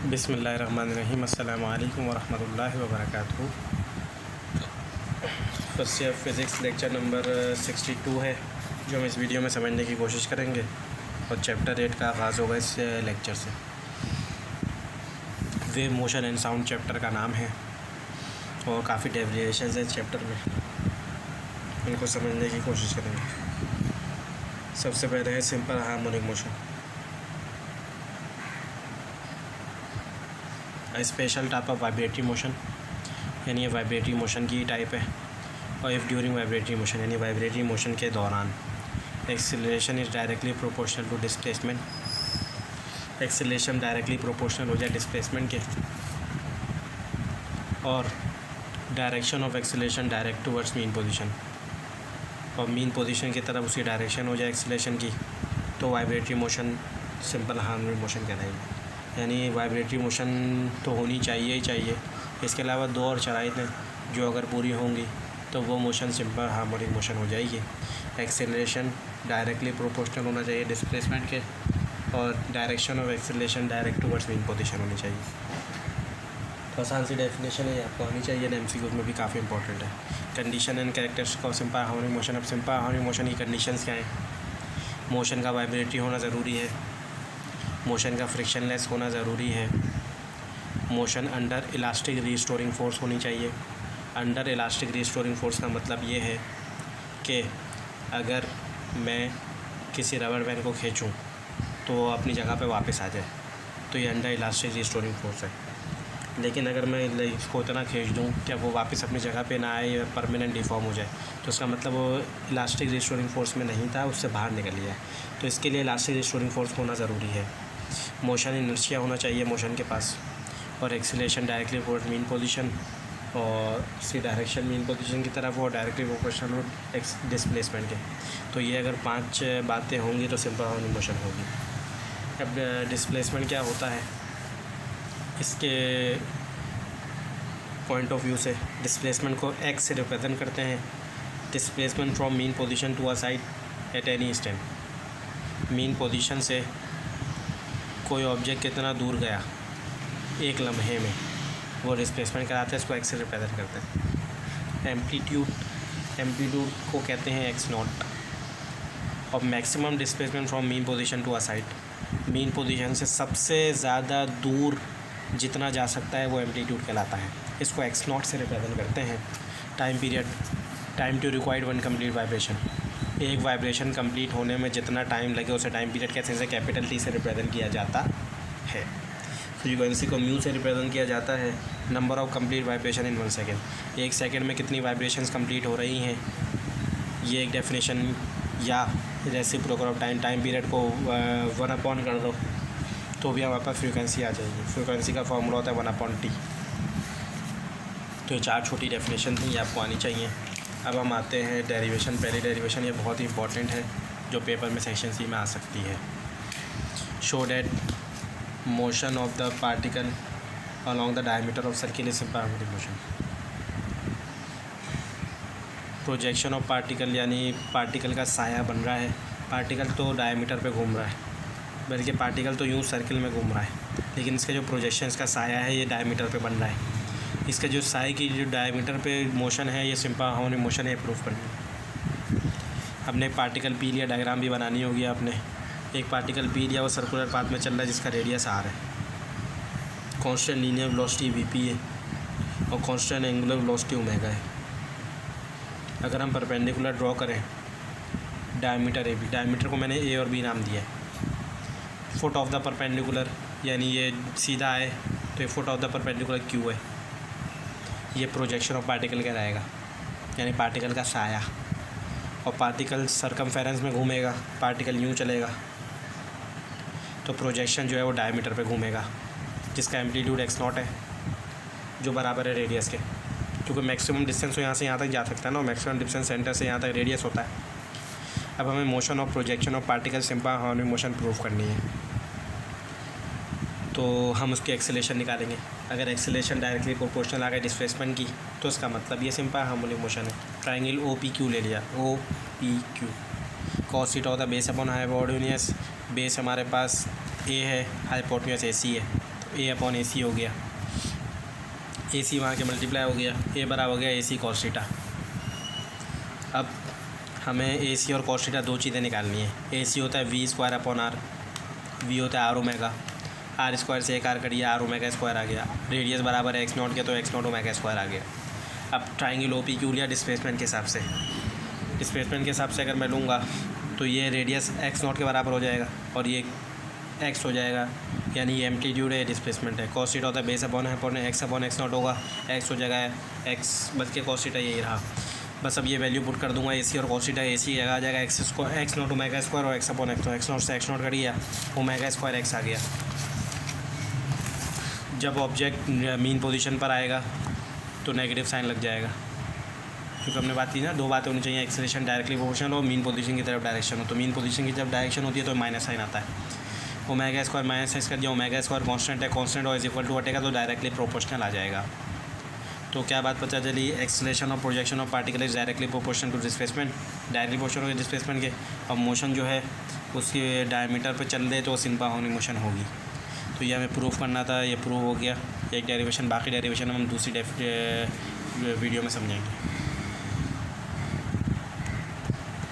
बिस्मिल्लाहिर्रहमानिर्रहीम अस्सलामु अलैकुम वरहमतुल्लाहि वबरकातुहू। First year physics lecture number 62 है जो हम इस वीडियो में समझने की कोशिश करेंगे और चैप्टर 8 का आगाज़ होगा इस लेक्चर से। Wave motion and sound chapter का नाम है और काफ़ी डेरिवेशंस है चैप्टर में, उनको समझने की कोशिश करेंगे। सबसे पहले है simple harmonic motion. Special type of vibratory motion, यानी ये वाइब्रेटरी मोशन की टाइप है। और इफ़ ड्यूरिंग वाइब्रेटरी मोशन, यानी वाइब्रेटरी मोशन के दौरान acceleration is directly proportional to displacement. Acceleration directly proportional हो जाए डिस्प्लेसमेंट के, और direction of acceleration direct towards mean position, और मीन पोजीशन की तरफ उसकी डायरेक्शन हो जाए एक्सीलरेशन की, तो vibratory motion simple harmonic motion कहलाएगी। यानी वाइब्रेटरी मोशन तो होनी चाहिए ही चाहिए। इसके अलावा दो और शराइत हैं जो अगर पूरी होंगी तो वो मोशन सिंपल हार्मोनिक मोशन हो जाएगी। एक्सेलरेशन डायरेक्टली प्रोपोर्शनल होना चाहिए डिस्प्लेसमेंट के, और direction of acceleration direct towards mean position होनी चाहिए। तो आसान सी डेफिनेशन है, आपको आनी चाहिए, एमसीक्यूज़ में भी काफ़ी इंपॉर्टेंट है। Condition and characteristics of simple harmonic motion. अब सिंपल हार्मोनिक मोशन की कंडीशंस क्या हैं? मोशन का वाइब्रेटरी होना ज़रूरी है, मोशन का फ्रिक्शनलेस होना ज़रूरी है, motion under elastic restoring force होनी चाहिए। अंडर इलास्टिक रिस्टोरिंग फोर्स का मतलब ये है कि अगर मैं किसी रबर बैंड को खींचूं तो वो अपनी जगह पे वापस आ जाए, तो ये अंडर इलास्टिक रिस्टोरिंग फोर्स है। लेकिन अगर मैं इसको इतना खींच दूँ कि वो वापस अपनी जगह पे ना आए, परमानेंट डिफॉर्म हो जाए, तो उसका मतलब वो इलास्टिक रिस्टोरिंग फोर्स में नहीं था, उससे बाहर निकल गया है। तो इसके लिए इलास्टिक रिस्टोरिंग फोर्स होना ज़रूरी है। मोशन इनर्शिया होना चाहिए मोशन के पास, और acceleration directly towards mean position, और इसकी डायरेक्शन मीन पोजीशन की तरफ और डायरेक्टली प्रोपोर्शनल एक्स डिस्प्लेसमेंट के। तो ये अगर 5 बातें होंगी तो सिंपल हार्मोनिक मोशन होगी। अब डिस्प्लेसमेंट क्या होता है, इसके पॉइंट ऑफ व्यू से डिस्प्लेसमेंट को एक्स से रिप्रेजेंट करते हैं। Displacement from mean position to a side at any instant. Mean position से कोई ऑब्जेक्ट कितना दूर गया एक लम्हे में, वो डिस्प्लेसमेंट कराते हैं, इसको एक्स से रिप्रेजेंट करते हैं। एम्पलीट्यूड को कहते हैं एक्स नॉट। और maximum displacement from mean position to a side, mean position से सबसे ज़्यादा दूर जितना जा सकता है वो एम्पलीट्यूड कहलाता है, इसको एक्स नॉट से रिप्रेजेंट करते हैं। Time period, time to required one complete vibration. एक वाइब्रेशन कंप्लीट होने में जितना टाइम लगे उसे टाइम पीरियड कैसे से कैपिटल टी से रिप्रेजेंट किया जाता है। फ्रीक्वेंसी को म्यू से रिप्रेजेंट किया जाता है। Number of complete vibration in 1 second, एक सेकेंड में कितनी वाइब्रेशंस कंप्लीट हो रही हैं, ये एक डेफिनेशन। या reciprocal of time, time period को 1/, कर दो तो भी हमारे पास फ्रीक्वेंसी आ जाएगी। फ्रीक्वेंसी का फॉर्मूला होता है 1/T। तो ये 4 छोटी डेफिनेशन थी, ये आपको आनी चाहिए। अब हम आते हैं डेरिवेशन। पहली डेरिवेशन ये बहुत ही इंपॉर्टेंट है जो पेपर में सेक्शन सी में आ सकती है। Show that motion of the particle along the diameter of circle is simple harmonic motion. Projection of particle, यानी पार्टिकल का साया बन रहा है। पार्टिकल तो डायमीटर पे घूम रहा है, बल्कि पार्टिकल तो यूँ सर्किल में घूम रहा है, लेकिन इसका जो प्रोजेक्शन, इसका साया है, ये डायमीटर पे बन रहा है। इसका जो साए की जो डायमीटर पे मोशन है, ये सिंपल हार्मोनिक मोशन है, प्रूफ करनी। अपने पार्टिकल पी लिया, डायग्राम भी बनानी होगी आपने। एक पार्टिकल पी लिया, वो सर्कुलर पाथ में चल रहा है जिसका रेडियस आर है, कांस्टेंट लीनियर वेलोसिटी वीपी है, और कांस्टेंट एंगुलर वेलोसिटी ओमेगा है। अगर हम परपेंडिकुलर ड्रॉ करें डायमीटर ए बी, डायमीटर को मैंने ए और बी नाम दिया है। फुट ऑफ द परपेंडिकुलर, यानी ये सीधा है तो ये foot of the perpendicular Q है, ये प्रोजेक्शन ऑफ पार्टिकल कहलाएगा, यानी पार्टिकल का साया। और पार्टिकल सर्कमफेरेंस में घूमेगा, पार्टिकल यूँ चलेगा, तो प्रोजेक्शन जो है वो डायमीटर पे घूमेगा, जिसका एम्पलीट्यूड एक्स नॉट है, जो बराबर है रेडियस के। क्योंकि मैक्सिमम डिस्टेंस तो यहाँ से यहाँ तक जा सकता है ना, मैक्सिमम डिस्टेंस सेंटर से यहाँ तक रेडियस होता है। अब हमें motion of projection of particle simple harmonic motion proof करनी है, तो हम उसकी एक्सेलरेशन निकालेंगे। अगर एक्सेलरेशन डायरेक्टली प्रोपोर्शनल आ गई डिस्प्लेसमेंट की, तो इसका मतलब ये सिंपल हार्मोनिक मोशन है। ट्रायंगल OPQ ले लिया, OPQ, कॉस थीटा होता है बेस अपॉन हाइपोटेन्यूज। बेस हमारे पास ए है, हाइपोटेन्यूज AC है, ए अपॉन ए सी हो गया, ए सी वहाँ के मल्टीप्लाई हो गया, ए बराबर हो गया ए सी कॉस थीटा। अब हमें ए सी और कॉस थीटा दो चीज़ें निकालनी है। ए सी होता है v square upon r, v होता है आर ओमेगा, आर स्क्वायर से एक आर कटिए, आर ओमेगा स्क्वायर आ गया, रेडियस बराबर है एक्स नॉट के, तो एक्स नॉट ओमेगा स्क्वायर आ गया। अब ट्राइंगल ओ पी क्यू लिया डिस्प्लेसमेंट के हिसाब से, डिस्प्लेसमेंट के हिसाब से अगर मैं लूँगा तो ये रेडियस एक्स नॉट के बराबर हो जाएगा और ये एक्स हो जाएगा, यानी ये एम्पलीट्यूड है, डिस्प्लेसमेंट है। कॉस थीटा होता है base upon x upon x not होगा, एक्स हो जाएगा एक्स, बल्कि कॉस थीटा यही रहा। बस अब ये वैल्यू पुट कर दूंगा, ए सी और कॉस थीटा, ए सी जगह आ जाएगा x square x not omega square और एक्स अपॉन एक्स, तो एक्स नॉट से एक्स नॉट कट गया, ओमेगा स्क्वायर एक्स आ गया। जब ऑब्जेक्ट मीन पोजीशन पर आएगा तो नेगेटिव साइन लग जाएगा, क्योंकि हमने बात की ना, दो बातें होनी चाहिए, एक्सेलरेशन डायरेक्टली प्रोपोर्शनल हो, मीन पोजीशन की तरफ डायरेक्शन हो। तो मीन पोजीशन की जब डायरेक्शन होती है तो माइनस साइन आता है, ओमेगा स्क्वायर माइनस एक्स कर दिया, ओमेगा स्क्वायर कांस्टेंट है, कांस्टेंट और इज इक्वल टू हटेगा तो डायरेक्टली प्रोपोर्शनल आ जाएगा। तो क्या बात पता चली, एक्सेलरेशन और projection of particle is directly proportional to displacement, directly proportional हो डिस्प्लेसमेंट के। अब मोशन जो है उसके डायमीटर पर चल रहे तो सिंपल मोशन होगी। तो ये हमें प्रूफ करना था, ये प्रूव हो गया। एक डेरिवेशन, बाकी डेरिवेशन हम दूसरी वीडियो में समझेंगे।